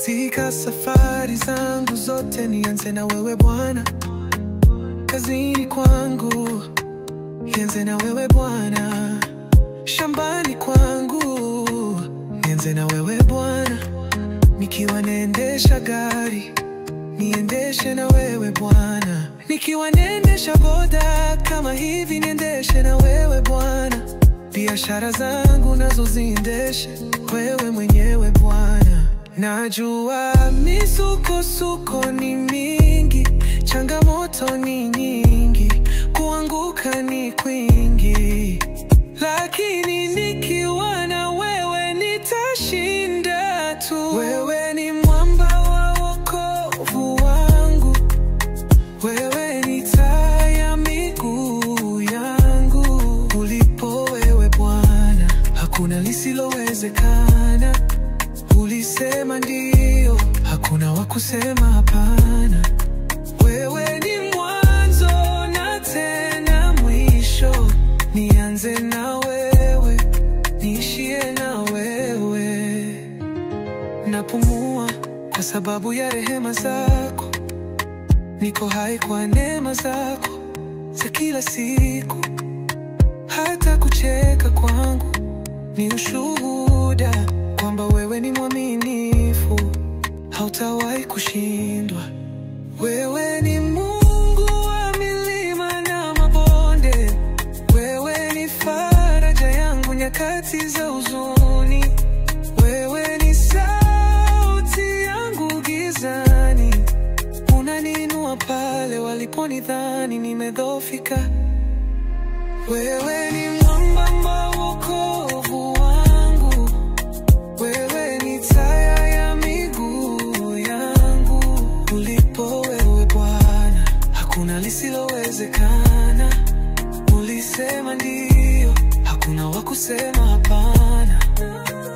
Katika safari zangu zote nianze na wewe Bwana. Kazini kwangu nianze na wewe Bwana. Shambani kwangu nianze na wewe Bwana. Nikiwa naendesha gari niendeshe na wewe Bwana. Nikiwa naendesha boda kama hivi niendeshe na wewe Bwana. Biashara zangu nazo ziendeshe wewe mwenyewe Bwana. Najua misukosuko ni mingi, changamoto ni nyingi, kuanguka ni kwingi, lakini nikiwa na wewe nitashinda tu. Wewe ni mwamba wa wokovu wangu, wewe ni taa ya miguu yangu. Ulipo wewe Bwana, hakuna lisilowezekana. Ulisema ndio, hakuna wa kusema hapana. Wewe ni mwanzo na tena mwisho. Nianze na wewe, niishie na wewe. Napumua kwa sababu ya rehema zako, niko hai kwa neema zako za kila siku. Hata kucheka kwangu ni ushuhuda kwamba wewe ni mwaminifu, hautawahi kushindwa. Wewe ni Mungu wa milima na mabonde, wewe ni faraja yangu nyakati za huzuni. Wewe ni sauti yangu gizani, unaniinua pale waliponidhani nimedhoofika. Wewe ni mwamba wa wokovu wangu, wewe ni taa ya miguu yangu. Ulipo wewe Bwana, hakuna lisilowezekana. Ulisema ndio, hakuna wa kusema hapana.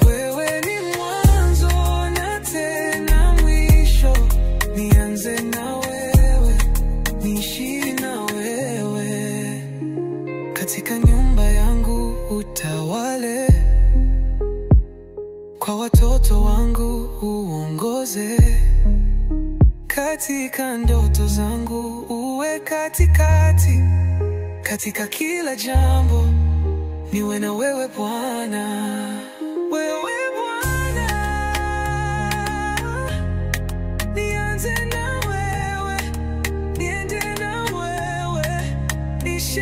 Wewe ni mwanzo na tena mwisho. Nianze na wewe, niishi na wewe. Katika nyumba yangu utawale, kwa watoto wangu uongoze. Katika ndoto zangu uwe katikati, katika kila jambo niwe na wewe Bwana. Wewe Bwana, nianze na wewe, niende na wewe, niishi